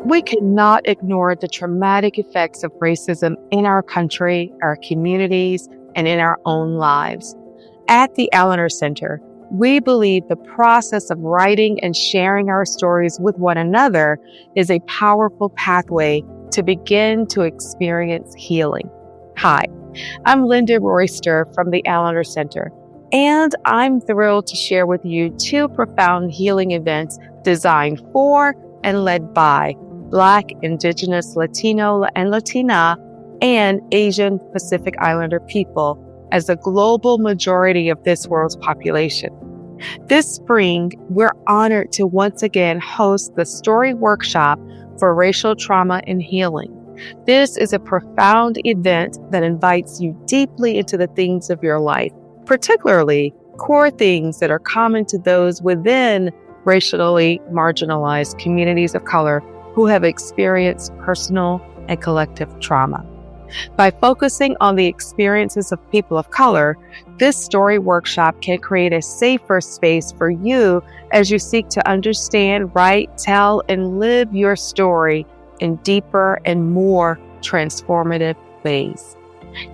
We cannot ignore the traumatic effects of racism in our country, our communities, and in our own lives. At the Allender Center, we believe the process of writing and sharing our stories with one another is a powerful pathway to begin to experience healing. Hi, I'm Linda Royster from the Allender Center, and I'm thrilled to share with you two profound healing events designed for and led by Black, Indigenous, Latino, and Latina, and Asian Pacific Islander people as the global majority of this world's population. This spring, we're honored to once again host the Story Workshop for Racial Trauma and Healing. This is a profound event that invites you deeply into the things of your life, particularly core things that are common to those within racially marginalized communities of color who have experienced personal and collective trauma. By focusing on the experiences of people of color, this story workshop can create a safer space for you as you seek to understand, write, tell, and live your story in deeper and more transformative ways.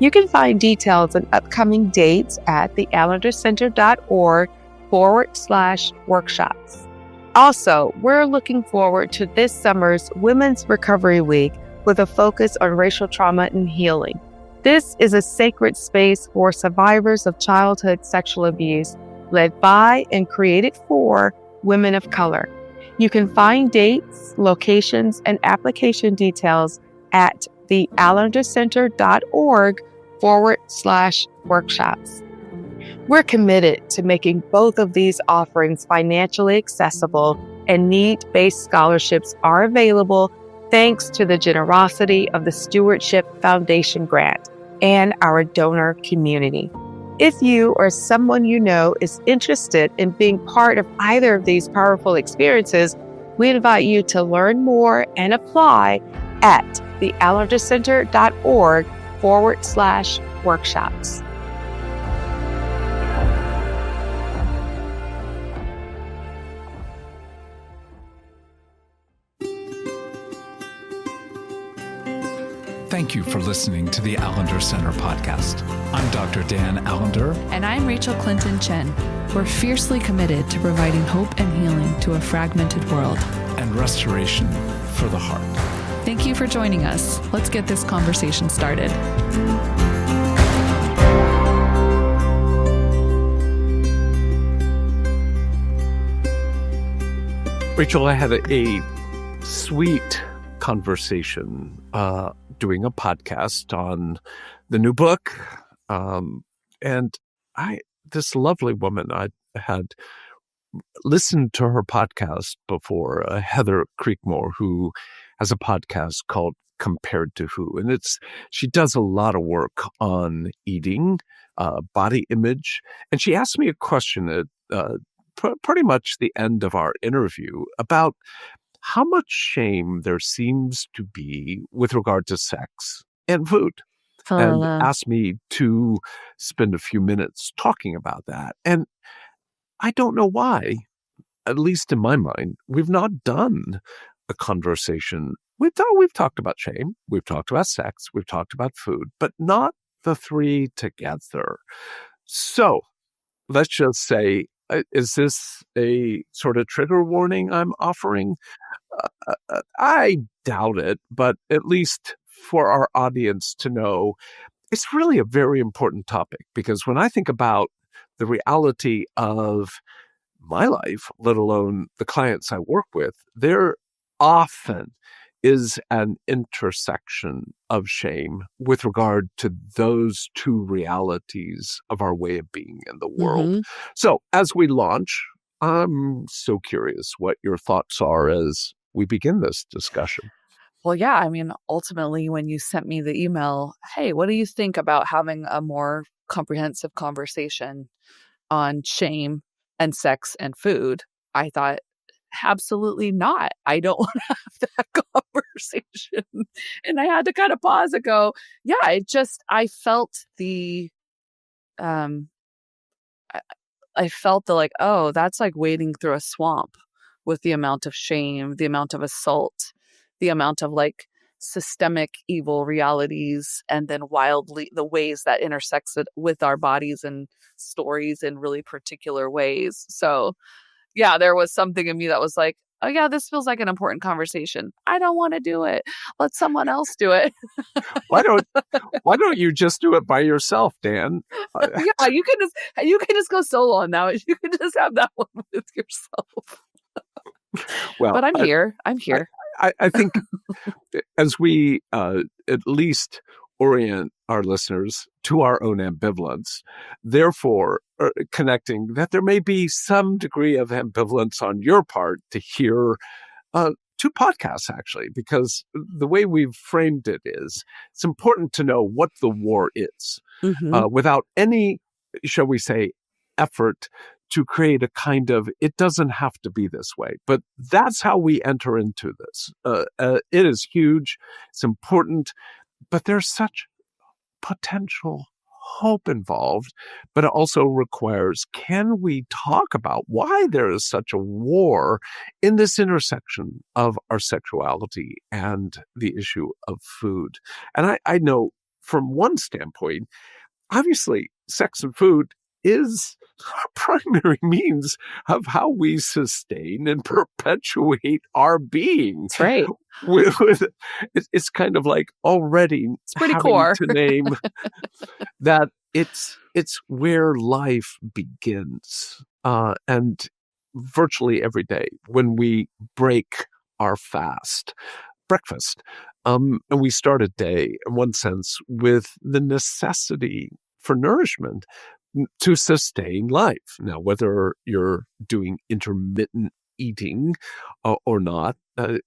You can find details and upcoming dates at theallendercenter.org/workshops. Also, we're looking forward to this summer's Women's Recovery Week with a focus on racial trauma and healing. This is a sacred space for survivors of childhood sexual abuse, led by and created for women of color. You can find dates, locations, and application details at theallendercenter.org/workshops. We're committed to making both of these offerings financially accessible, and need-based scholarships are available thanks to the generosity of the Stewardship Foundation grant and our donor community. If you or someone you know is interested in being part of either of these powerful experiences, we invite you to learn more and apply at theallendercenter.org/workshops. Thank you for listening to the Allender Center podcast. I'm Dr. Dan Allender. And I'm Rachael Clinton Chen. We're fiercely committed to providing hope and healing to a fragmented world. And restoration for the heart. Thank you for joining us. Let's get this conversation started. Rachael, I had a sweet conversation doing a podcast on the new book. And this lovely woman, I had listened to her podcast before, Heather Creekmore, who has a podcast called Compared to Who. And she does a lot of work on eating, body image. And she asked me a question at pretty much the end of our interview about how much shame there seems to be with regard to sex and food. And asked me to spend a few minutes talking about that. And I don't know why, at least in my mind, we've not done a conversation. We've talked about shame, we've talked about sex, we've talked about food, but not the three together. So let's just say, is this a sort of trigger warning I'm offering? I doubt it, but at least for our audience to know, it's really a very important topic, because when I think about the reality of my life, let alone the clients I work with, there often is an intersection of shame with regard to those two realities of our way of being in the world. Mm-hmm. So as we launch, I'm so curious what your thoughts are as we begin this discussion. Well, yeah, I mean, ultimately, when you sent me the email, hey, what do you think about having a more comprehensive conversation on shame and sex and food? I thought, absolutely not. I don't want to have that conversation. And I had to kind of pause and go, yeah, I felt I felt the like, oh, that's like wading through a swamp with the amount of shame, the amount of assault, the amount of like systemic evil realities, and then wildly the ways that intersects it with our bodies and stories in really particular ways. So yeah, there was something in me that was like, oh yeah, this feels like an important conversation. I don't want to do it. Let someone else do it. Why don't you just do it by yourself, Dan? Yeah, you can just go solo on that. You can just have that one with yourself. Well, but I'm here. I think as we at least orient our listeners to our own ambivalence, therefore connecting that there may be some degree of ambivalence on your part to hear two podcasts, actually, because the way we've framed it is it's important to know what the war is without any, shall we say, effort to create a kind of, it doesn't have to be this way. But that's how we enter into this. It is huge. It's important. But there's such potential hope involved, but it also requires, can we talk about why there is such a war in this intersection of our sexuality and the issue of food? And I know from one standpoint, obviously, sex and food is our primary means of how we sustain and perpetuate our being. That's right. It's kind of like already it's pretty having core to name that it's where life begins. And virtually every day when we break our breakfast, and we start a day, in one sense, with the necessity for nourishment to sustain life. Now, whether you're doing intermittent eating or not,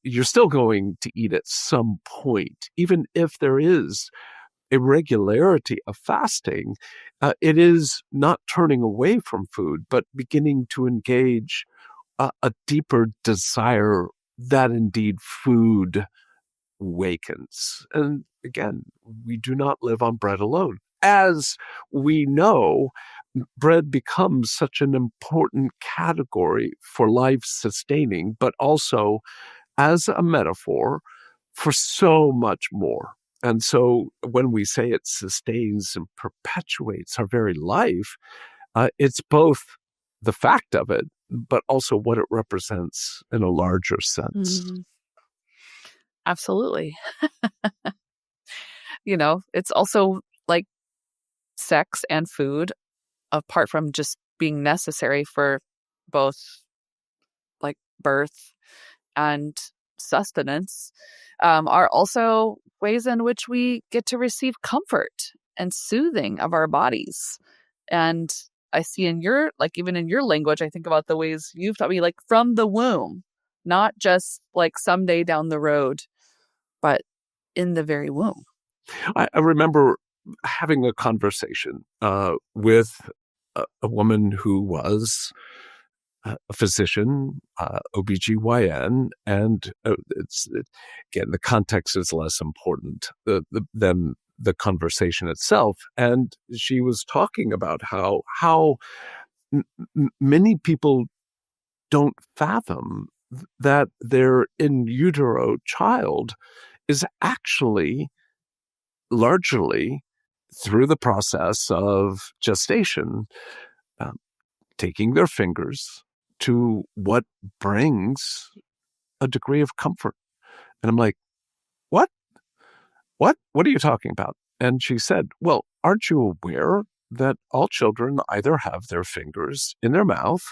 you're still going to eat at some point. Even if there is irregularity of fasting, it is not turning away from food, but beginning to engage a deeper desire that indeed food wakens. And again, we do not live on bread alone. As we know, bread becomes such an important category for life sustaining, but also as a metaphor for so much more. And so when we say it sustains and perpetuates our very life, it's both the fact of it, but also what it represents in a larger sense. Mm-hmm. Absolutely. It's also like sex and food, apart from just being necessary for both like birth and sustenance, are also ways in which we get to receive comfort and soothing of our bodies. And I see in your, like, even in your language, I think about the ways you've taught me, like from the womb, not just like someday down the road, but in the very womb. I remember having a conversation with a woman who was a physician, OBGYN, and again, the context is less important than the conversation itself. And she was talking about how many people don't fathom that their in utero child is actually largely through the process of gestation, taking their fingers to what brings a degree of comfort. And I'm like, what? What are you talking about? And she said, well, aren't you aware that all children either have their fingers in their mouth,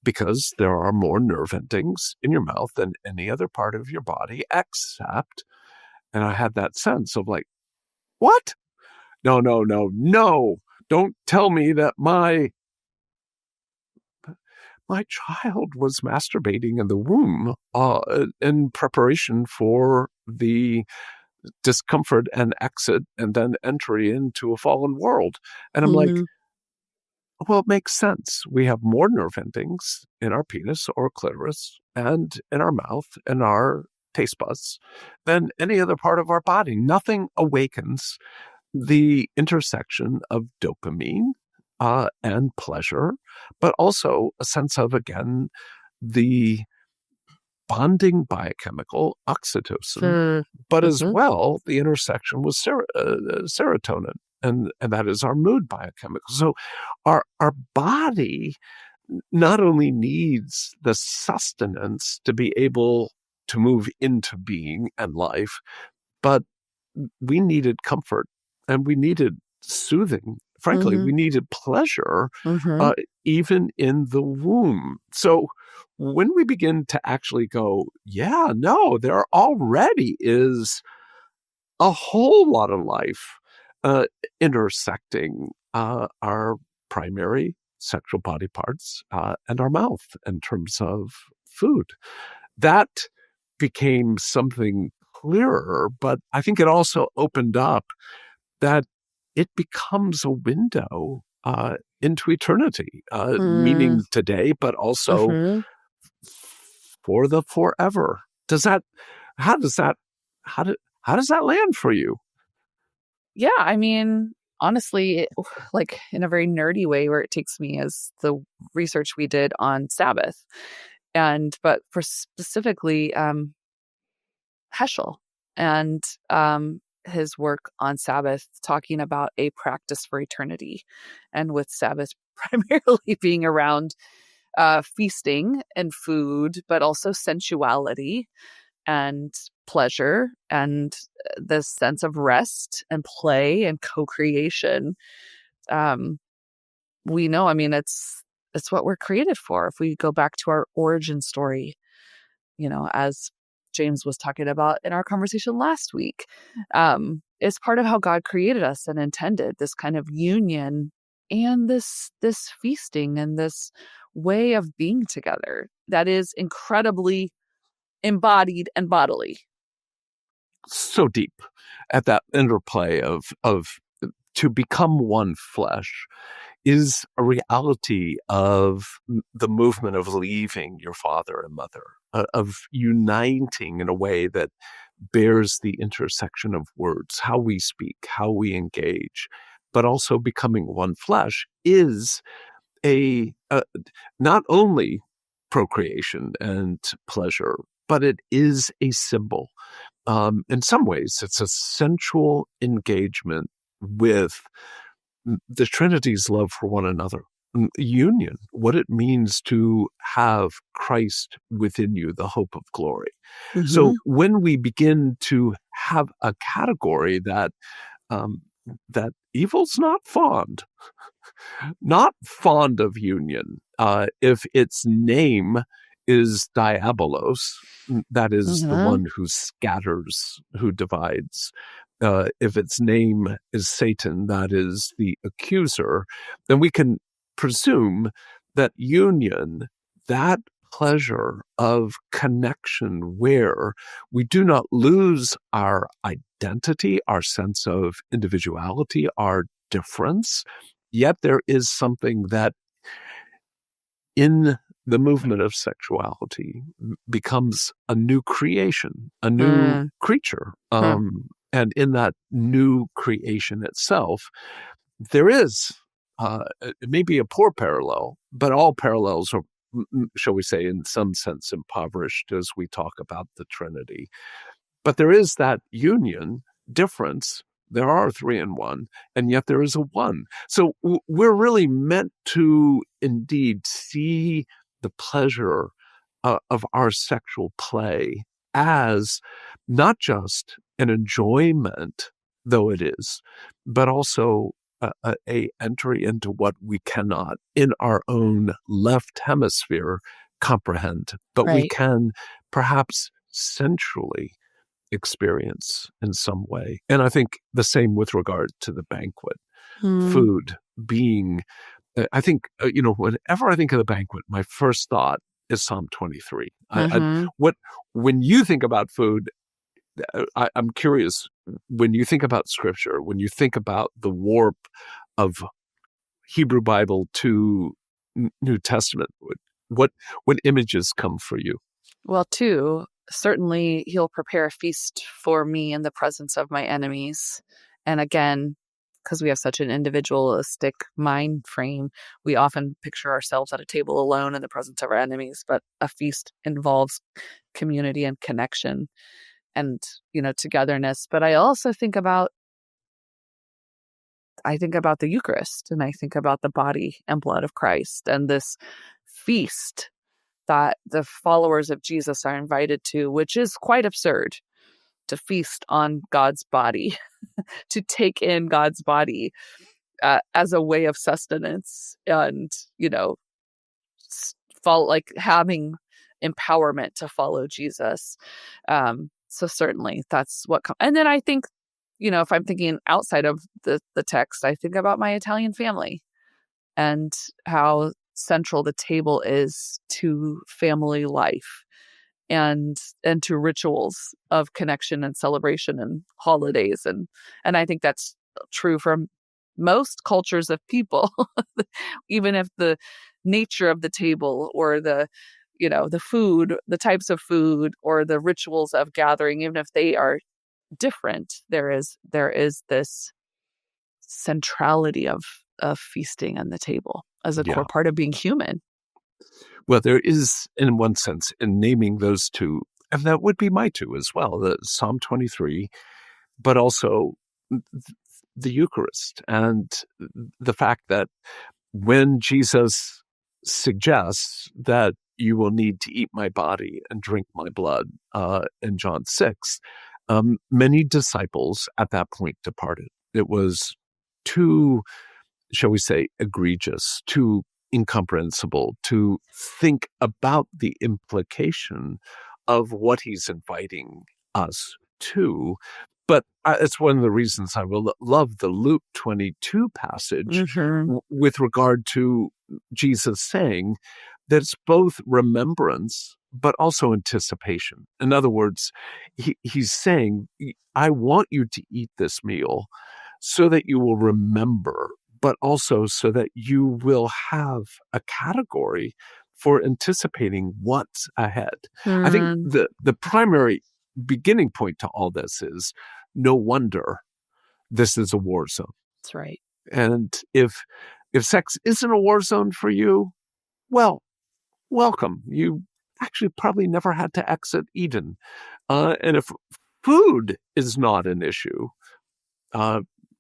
because there are more nerve endings in your mouth than any other part of your body, except, and I had that sense of like, what? No. Don't tell me that my child was masturbating in the womb in preparation for the discomfort and exit and then entry into a fallen world. And I'm like, well, it makes sense. We have more nerve endings in our penis or clitoris and in our mouth and our taste buds than any other part of our body. Nothing awakens the intersection of dopamine and pleasure, but also a sense of, again, the bonding biochemical oxytocin, Mm. but as Mhm. well the intersection with serotonin, and that is our mood biochemical. So our body not only needs the sustenance to be able to move into being and life, but we needed comfort and we needed soothing. Frankly, Mhm. we needed pleasure, Mhm. even in the womb. So when we begin to actually go, yeah, no, there already is a whole lot of life uh, intersecting our primary sexual body parts and our mouth in terms of food. That became something clearer, but I think it also opened up that it becomes a window into eternity, Mm. meaning today, but also Mhm. for the forever. Does that, how does that, how, do, how does that land for you? Yeah, I mean, honestly, like in a very nerdy way, where it takes me is the research we did on Sabbath, but for specifically Heschel and his work on Sabbath, talking about a practice for eternity, and with Sabbath primarily being around feasting and food, but also sensuality and pleasure and this sense of rest and play and co-creation. Um, we know, I mean, it's what we're created for. If we go back to our origin story, as James was talking about in our conversation last week, it's part of how God created us and intended this kind of union and this feasting and this way of being together that is incredibly embodied and bodily. So deep at that interplay of to become one flesh is a reality of the movement of leaving your father and mother, of uniting in a way that bears the intersection of words, how we speak, how we engage, but also becoming one flesh is a not only procreation and pleasure, but it is a symbol. In some ways, it's a sensual engagement with the Trinity's love for one another, union, what it means to have Christ within you, the hope of glory. So Mhm. when we begin to have a category um, that evil's not fond of union. If its name is Diabolos, that is the Mhm. one who scatters, who divides. If its name is Satan, that is the accuser, then we can presume that union, that pleasure of connection where we do not lose our identity, our sense of individuality, our difference, yet there is something that in the movement of sexuality becomes a new creation, a new Mm. creature. Mm. And in that new creation itself, there is, it may be a poor parallel, but all parallels are, shall we say, in some sense impoverished as we talk about the Trinity. But there is that union difference. There are three in one, and yet there is a one. So we're really meant to indeed see the pleasure of our sexual play as not just an enjoyment, though it is, but also a entry into what we cannot in our own left hemisphere comprehend, but we Right. can perhaps sensually experience in some way. And I think the same with regard to the banquet. Mm. Food being, I think, whenever I think of the banquet, my first thought is Psalm 23. Mhm. When you think about food, I'm curious, when you think about scripture, when you think about the warp of Hebrew Bible to New Testament, what, what images come for you? Well, too, certainly he'll prepare a feast for me in the presence of my enemies. And again, because we have such an individualistic mind frame, we often picture ourselves at a table alone in the presence of our enemies. But a feast involves community and connection and, togetherness. But I also think about the Eucharist, and I think about the body and blood of Christ and this feast that the followers of Jesus are invited to, which is quite absurd, to feast on God's body, to take in God's body as a way of sustenance and, like having empowerment to follow Jesus. So certainly that's what and then I think, if I'm thinking outside of the text, I think about my Italian family and how central the table is to family life and to rituals of connection and celebration and holidays. And I think that's true for most cultures of people, even if the nature of the table or the food, the types of food or the rituals of gathering, even if they are different, there is this centrality of feasting on the table as a core part of being human. Well, there is, in one sense, in naming those two, and that would be my two as well, the Psalm 23, but also the Eucharist, and the fact that when Jesus suggests that you will need to eat my body and drink my blood in John 6, many disciples at that point departed. It was too, shall we say, egregious, too incomprehensible to think about the implication of what he's inviting us to. But it's one of the reasons I will love the Luke 22 passage with regard to Jesus saying that it's both remembrance but also anticipation. In other words, he's saying, I want you to eat this meal so that you will remember, but also so that you will have a category for anticipating what's ahead. I think the primary beginning point to all this is no wonder this is a war zone. That's right. And if sex isn't a war zone for you, well, welcome. You actually probably never had to exit Eden. And if food is not an issue,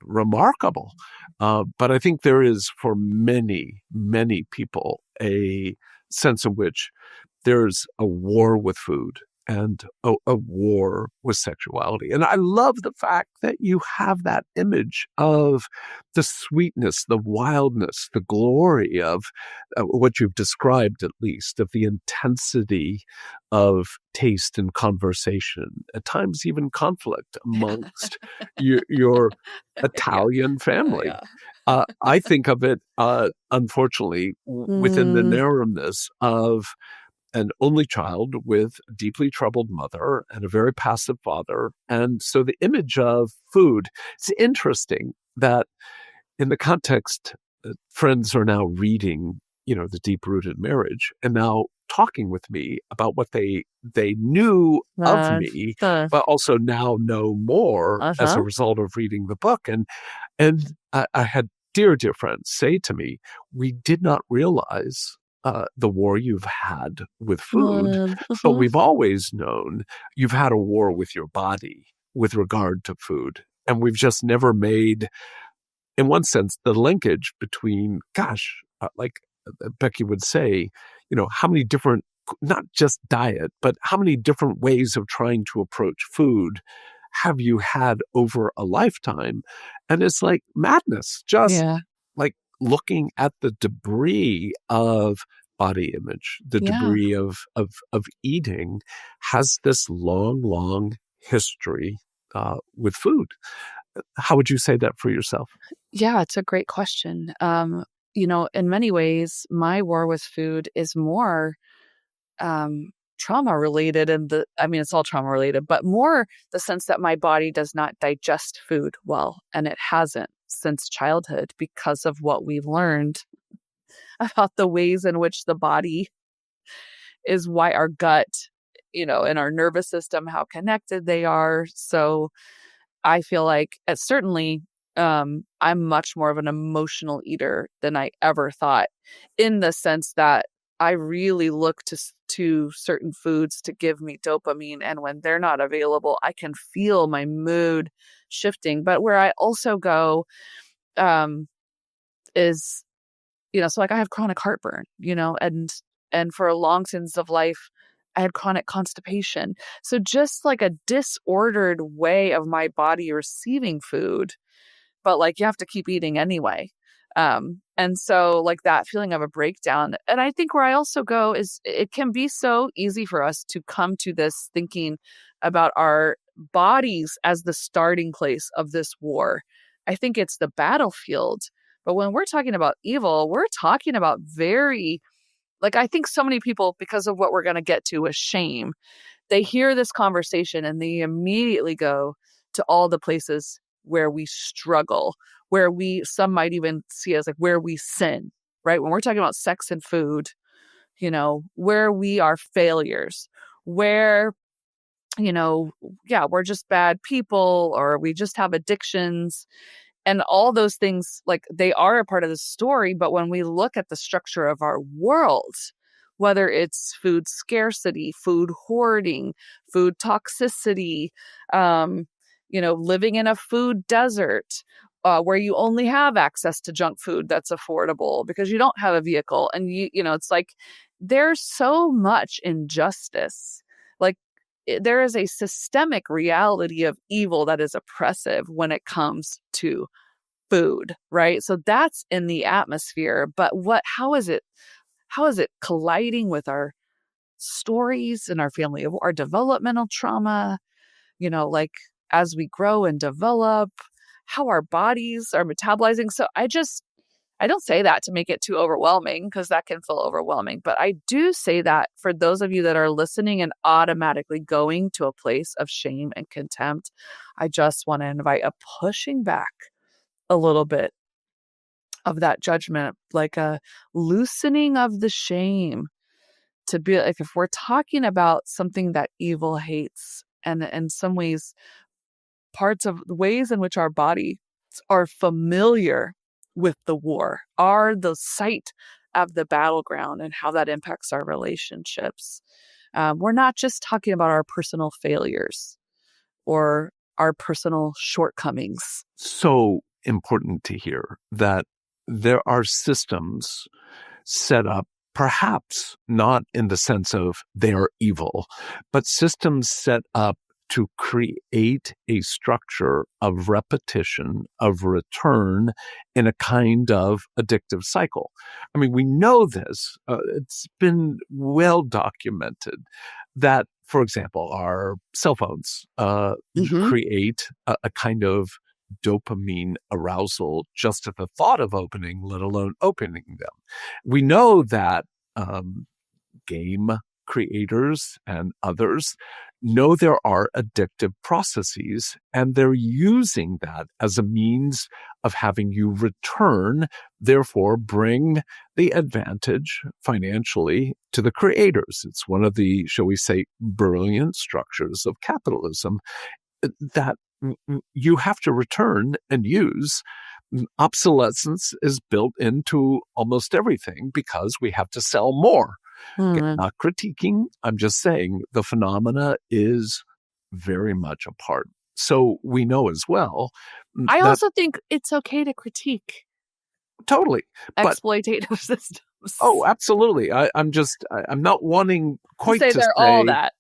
remarkable. But I think there is for many, many people a sense in which there's a war with food and a war with sexuality. And I love the fact that you have that image of the sweetness, the wildness, the glory of what you've described, at least, of the intensity of taste and conversation, at times even conflict amongst your Italian family. I think of it, unfortunately, within the narrowness of an only child with a deeply troubled mother and a very passive father. And so the image of food, it's interesting that in the context, friends are now reading, the Deep-Rooted Marriage and now talking with me about what they knew of me, but also now know more as a result of reading the book. And I had dear friends say to me, we did not realize the war you've had with food, but we've always known you've had a war with your body with regard to food. And we've just never made, in one sense, the linkage between, like Becky would say, how many different, not just diet, but how many different ways of trying to approach food have you had over a lifetime? And it's like madness, just like looking at the debris of body image, the debris of eating has this long history with food. How would you say that for yourself? Yeah, it's a great question. In many ways, my war with food is more trauma related, it's all trauma related, but more the sense that my body does not digest food well, and it hasn't since childhood because of what we've learned about the ways in which the body is, why our gut, and our nervous system, how connected they are. So I feel like certainly I'm much more of an emotional eater than I ever thought, in the sense that I really look to certain foods to give me dopamine. And when they're not available, I can feel my mood shifting. But where I also go um, is, so like I have chronic heartburn, and for long seasons of life, I had chronic constipation. So just like a disordered way of my body receiving food, but like you have to keep eating anyway. And so like that feeling of a breakdown. And I think where I also go is it can be so easy for us to come to this thinking about our bodies as the starting place of this war. I think it's the battlefield. But when we're talking about evil, we're talking about I think so many people, because of what we're going to get to with shame, they hear this conversation and they immediately go to all the places where we struggle, where some might even see as like where we sin, right? When we're talking about sex and food, where we are failures, where, we're just bad people, or we just have addictions. And all those things, like they are a part of the story. But when we look at the structure of our world, whether it's food scarcity, food hoarding, food toxicity, living in a food desert, where you only have access to junk food that's affordable because you don't have a vehicle. And it's like there's so much injustice. Like there is a systemic reality of evil that is oppressive when it comes to food, right? So that's in the atmosphere. But how is it colliding with our stories and our family, our developmental trauma, like as we grow and develop, how our bodies are metabolizing. So I don't say that to make it too overwhelming, because that can feel overwhelming. But I do say that for those of you that are listening and automatically going to a place of shame and contempt, I just want to invite a pushing back a little bit of that judgment, like a loosening of the shame, to be like, if we're talking about something that evil hates, and in some ways, parts of the ways in which our bodies are familiar with the war, are the site of the battleground, and how that impacts our relationships. We're not just talking about our personal failures or our personal shortcomings. So important to hear that there are systems set up, perhaps not in the sense of they are evil, but systems set up to create a structure of repetition, of return in a kind of addictive cycle. I mean, we know this. It's been well documented that, for example, our cell phones create a kind of dopamine arousal just at the thought of opening, let alone opening them. We know that game creators and others know there are addictive processes, and they're using that as a means of having you return, therefore bring the advantage financially to the creators. It's one of the, shall we say, brilliant structures of capitalism that you have to return and use. Obsolescence is built into almost everything because we have to sell more. Not critiquing, I'm just saying the phenomena is very much a part. So we know as well. I also think it's okay to critique. Totally. Exploitative systems. Oh, absolutely. I'm not wanting quite to they're say all that.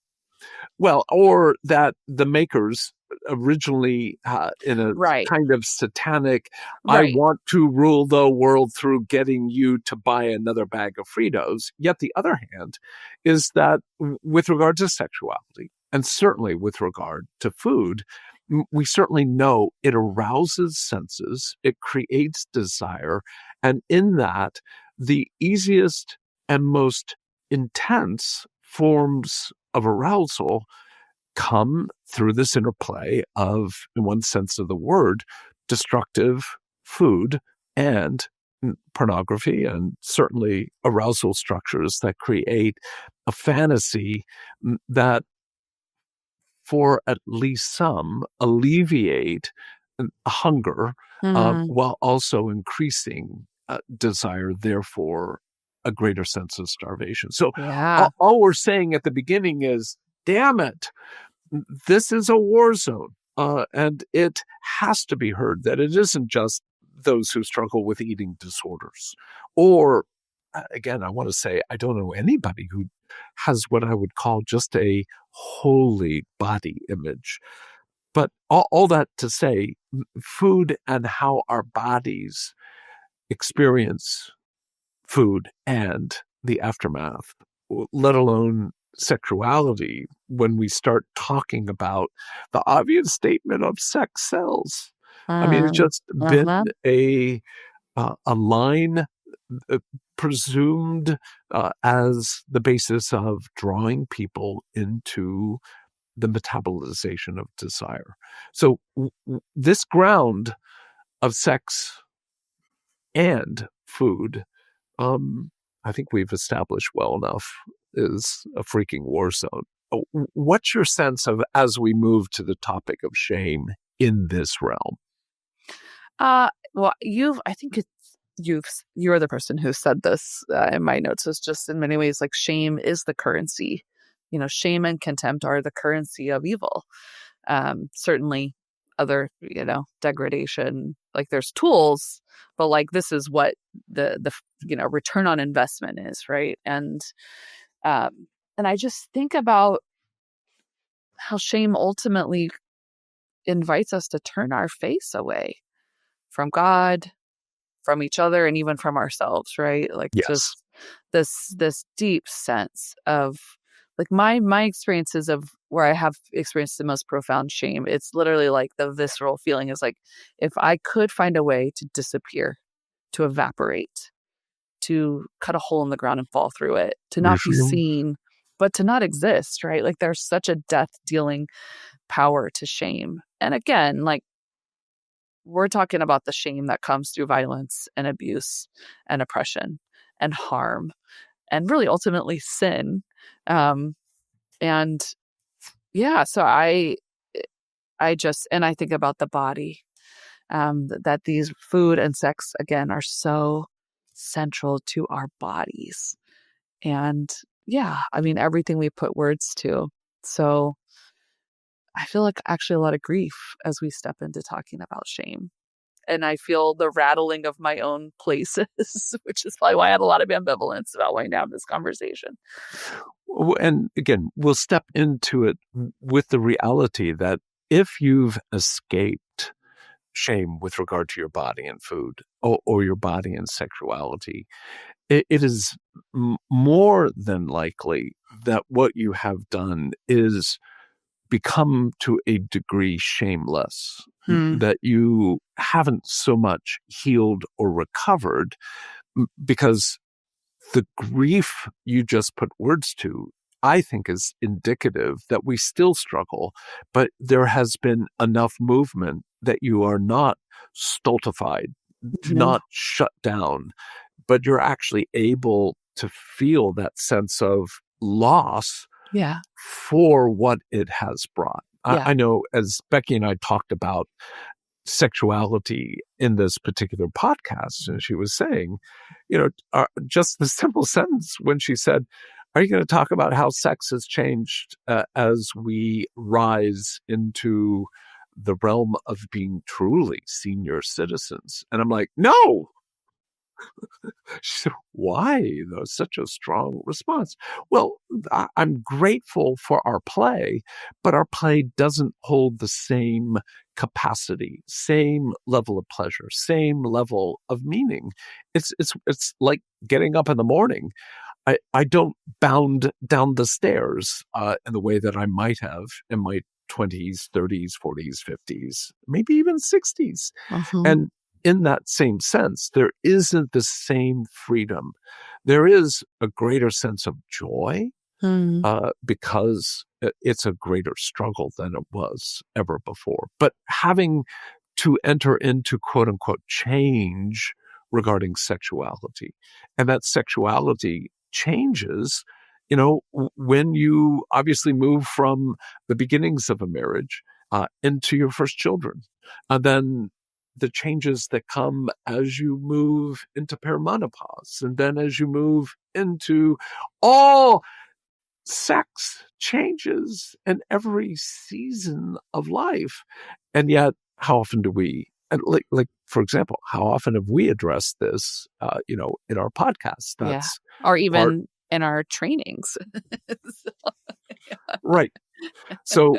Well, or that the makers originally in a kind of satanic, I want to rule the world through getting you to buy another bag of Fritos. Yet the other hand is that with regard to sexuality, and certainly with regard to food, we certainly know it arouses senses, it creates desire, and in that, the easiest and most intense forms of arousal come through this interplay of, in one sense of the word, destructive food and pornography, and certainly arousal structures that create a fantasy that, for at least some, alleviate hunger, Mhm. while also increasing desire, therefore a greater sense of starvation. So Yeah. all we're saying at the beginning is, damn it, this is a war zone. And it has to be heard that it isn't just those who struggle with eating disorders. Or, again, I want to say, I don't know anybody who has what I would call just a holy body image. But all that to say, food and how our bodies experience food and the aftermath, let alone sexuality, when we start talking about the obvious statement of sex sells. I mean, it's Mm. just been Uh-huh. a line uh, presumed as the basis of drawing people into the metabolization of desire. So this ground of sex and food, I think we've established well enough, is a freaking war zone. What's your sense of, as we move to the topic of shame in this realm? Well, I think you're the person who said this in my notes. Is just in many ways like shame is the currency. Shame and contempt are the currency of evil. Certainly other, degradation, like there's tools, but like this is what the return on investment is, right? Um, and I just think about how shame ultimately invites us to turn our face away from God, from each other, and even from ourselves, right? Like Yes. just this deep sense of like my experiences of where I have experienced the most profound shame. It's literally like the visceral feeling is like, if I could find a way to disappear, to evaporate, to cut a hole in the ground and fall through it, to not be Regime. seen, but to not exist, right? Like there's such a death dealing power to shame. And again, like we're talking about the shame that comes through violence and abuse and oppression and harm and really ultimately sin. Um, and yeah, so I think about the body, that these food and sex again are so central to our bodies. And yeah, I mean, everything we put words to. So I feel like actually a lot of grief as we step into talking about shame. And I feel the rattling of my own places, which is probably why I had a lot of ambivalence about wanting to have this conversation. And again, we'll step into it with the reality that if you've escaped shame with regard to your body and food, or your body and sexuality, it is more than likely that what you have done is become to a degree shameless, Hmm. that you haven't so much healed or recovered, because the grief you just put words to, I think, is indicative that we still struggle, but there has been enough movement that you are not stultified, Mhm. not shut down, but you're actually able to feel that sense of loss Yeah. for what it has brought. Yeah. I know, as Becky and I talked about sexuality in this particular podcast, and she was saying, just the simple sentence when she said, "Are you going to talk about how sex has changed as we rise into the realm of being truly senior citizens?" And I'm like, no. She said, "Why, though? Such a strong response." Well, I'm grateful for our play, but our play doesn't hold the same capacity, same level of pleasure, same level of meaning. It's like getting up in the morning. I don't bound down the stairs in the way that I might have in my 20s, 30s, 40s, 50s, maybe even 60s. Mhm. And in that same sense, there isn't the same freedom. There is a greater sense of joy Mhm. because it's a greater struggle than it was ever before. But having to enter into quote unquote change regarding sexuality, and that sexuality changes, when you obviously move from the beginnings of a marriage into your first children. And then the changes that come as you move into perimenopause. And then as you move into all sex changes in every season of life. And yet, how often do we, and like for example, how often have we addressed this, in our podcast? That's or even in our trainings. Right. So,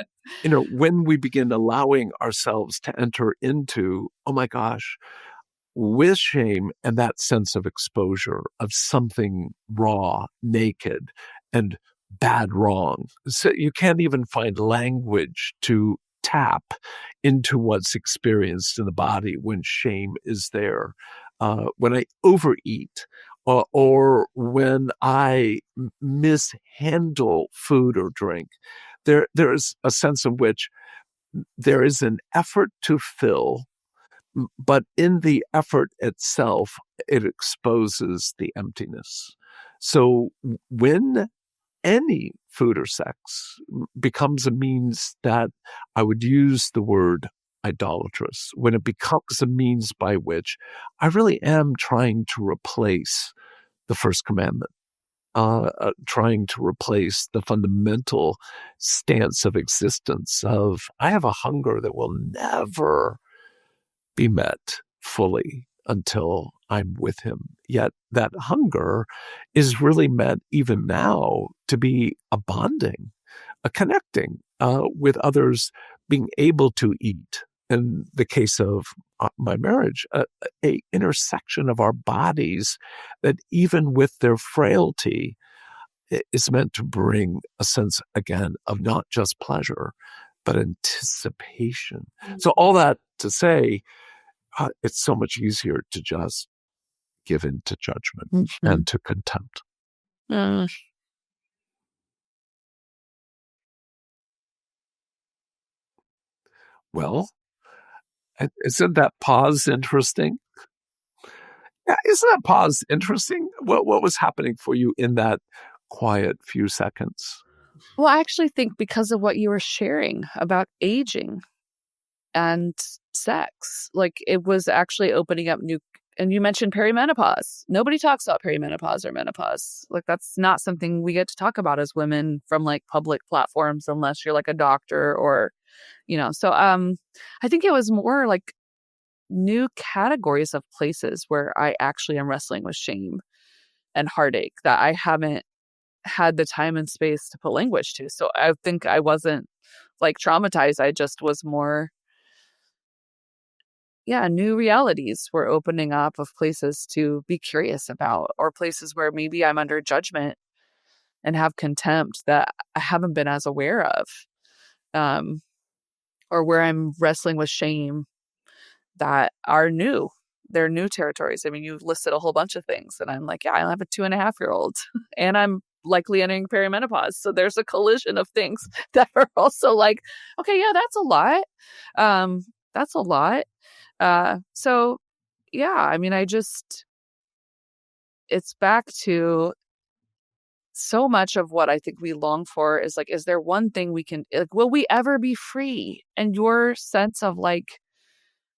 when we begin allowing ourselves to enter into, oh my gosh, with shame and that sense of exposure of something raw, naked, and bad wrong. So you can't even find language to tap into what's experienced in the body when shame is there. When I overeat, or when I mishandle food or drink, there is a sense in which there is an effort to fill, but in the effort itself, it exposes the emptiness. So when any food or sex becomes a means that I would use the word idolatrous, when it becomes a means by which I really am trying to replace the first commandment, trying to replace the fundamental stance of existence of, I have a hunger that will never be met fully until I'm with him. Yet that hunger is really meant even now to be a bonding, a connecting with others, being able to eat. In the case of my marriage, a intersection of our bodies that even with their frailty is meant to bring a sense, again, of not just pleasure, but anticipation. So all that to say, it's so much easier to just give in to judgment and to contempt. Well, isn't that pause interesting? Yeah, isn't that pause interesting? What was happening for you in that quiet few seconds? Well, I actually think because of what you were sharing about aging and sex, like it was actually opening up new. And you mentioned perimenopause. Nobody talks about perimenopause or menopause. Like that's not something we get to talk about as women from like public platforms, unless you're like a doctor or, So I think it was more like new categories of places where I actually am wrestling with shame and heartache that I haven't had the time and space to put language to. So I think I wasn't like traumatized. I just was more, new realities were opening up of places to be curious about, or places where maybe I'm under judgment and have contempt that I haven't been as aware of, or where I'm wrestling with shame that are new. They're new territories. I mean, you listed a whole bunch of things, and I'm like, I have a 2.5-year-old, and I'm likely entering perimenopause. So there's a collision of things that are also like, okay, yeah, that's a lot. That's a lot. So yeah, I mean, it's back to so much of what I think we long for is like, is there one thing we can, like, will we ever be free? And your sense of like,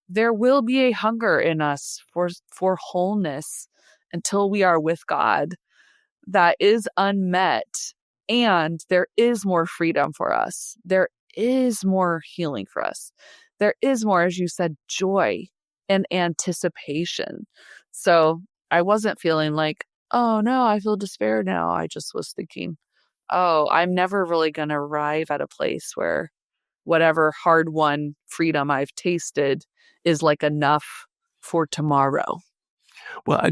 there will be a hunger in us for wholeness until we are with God that is unmet. And there is more freedom for us. There is more healing for us. There is more, as you said, joy and anticipation. So I wasn't feeling like, oh no, I feel despair now. I just was thinking, oh, I'm never really going to arrive at a place where whatever hard-won freedom I've tasted is like enough for tomorrow. Well,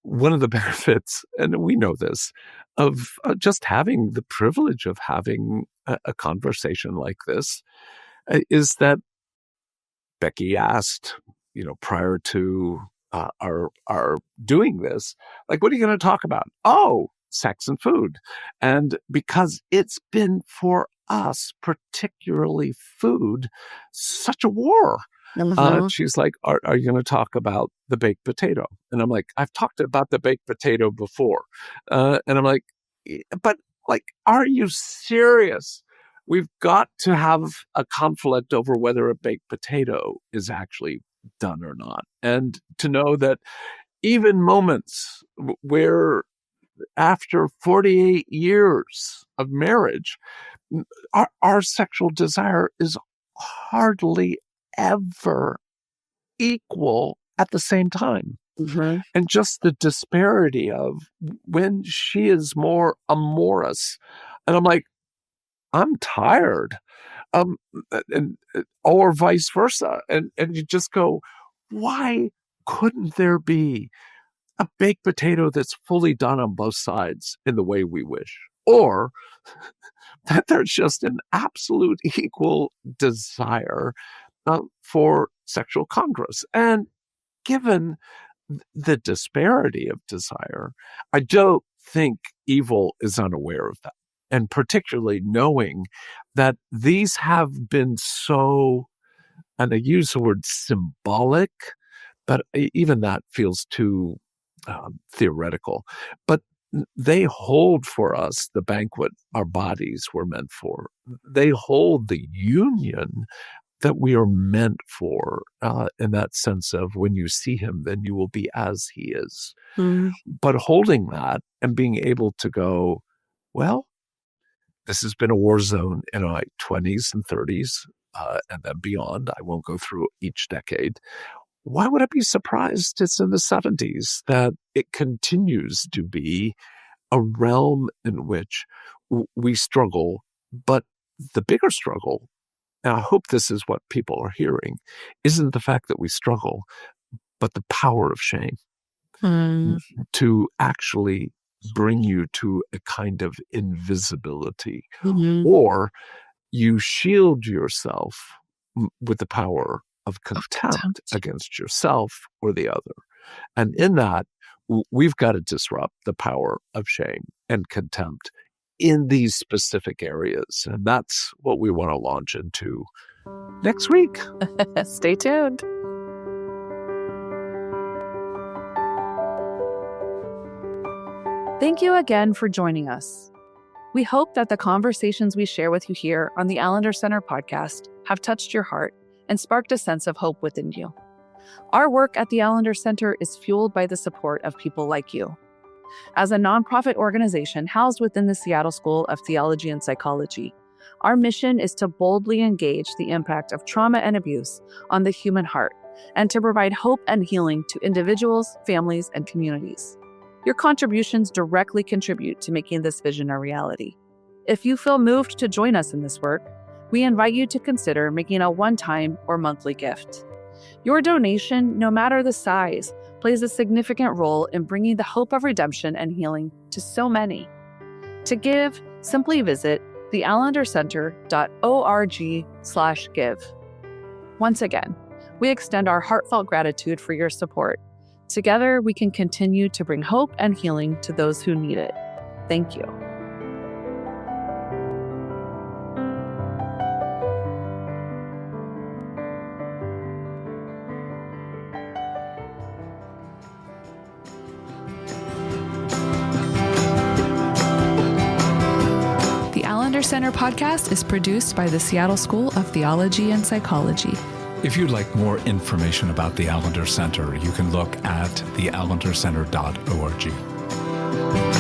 one of the benefits, and we know this, of just having the privilege of having a conversation like this is that Becky asked, prior to our doing this, like, what are you going to talk about? Oh, sex and food. And because it's been for us, particularly food, such a war. She's like, are you going to talk about the baked potato? And I'm like, I've talked about the baked potato before. And I'm like, but like, are you serious? we've got to have a conflict over whether a baked potato is actually done or not. And to know that even moments where after 48 years of marriage, our sexual desire is hardly ever equal at the same time. Mm-hmm. And just the disparity of when she is more amorous, and I'm like, I'm tired, or vice versa. And you just go, why couldn't there be a baked potato that's fully done on both sides in the way we wish? Or that there's just an absolute equal desire for sexual congress. And given the disparity of desire, I don't think evil is unaware of that. And particularly knowing that these have been so, and I use the word symbolic, but even that feels too theoretical. But they hold for us the banquet our bodies were meant for. They hold the union that we are meant for, in that sense of when you see him, then you will be as he is. Mm-hmm. But holding that and being able to go, well, this has been a war zone in my 20s and 30s, and then beyond. I won't go through each decade. Why would I be surprised it's in the 70s that it continues to be a realm in which we struggle? But the bigger struggle, and I hope this is what people are hearing, isn't the fact that we struggle, but the power of shame to actually bring you to a kind of invisibility, or you shield yourself with the power of contempt against yourself or the other. And in that, we've got to disrupt the power of shame and contempt in these specific areas. And that's what we want to launch into next week. Stay tuned. Thank you again for joining us. We hope that the conversations we share with you here on the Allender Center podcast have touched your heart and sparked a sense of hope within you. Our work at the Allender Center is fueled by the support of people like you. As a nonprofit organization housed within the Seattle School of Theology and Psychology, our mission is to boldly engage the impact of trauma and abuse on the human heart and to provide hope and healing to individuals, families, and communities. Your contributions directly contribute to making this vision a reality. If you feel moved to join us in this work, we invite you to consider making a one-time or monthly gift. Your donation, no matter the size, plays a significant role in bringing the hope of redemption and healing to so many. To give, simply visit theallendercenter.org/give. Once again, we extend our heartfelt gratitude for your support. Together, we can continue to bring hope and healing to those who need it. Thank you. The Allender Center podcast is produced by the Seattle School of Theology and Psychology. If you'd like more information about the Allender Center, you can look at theallendercenter.org.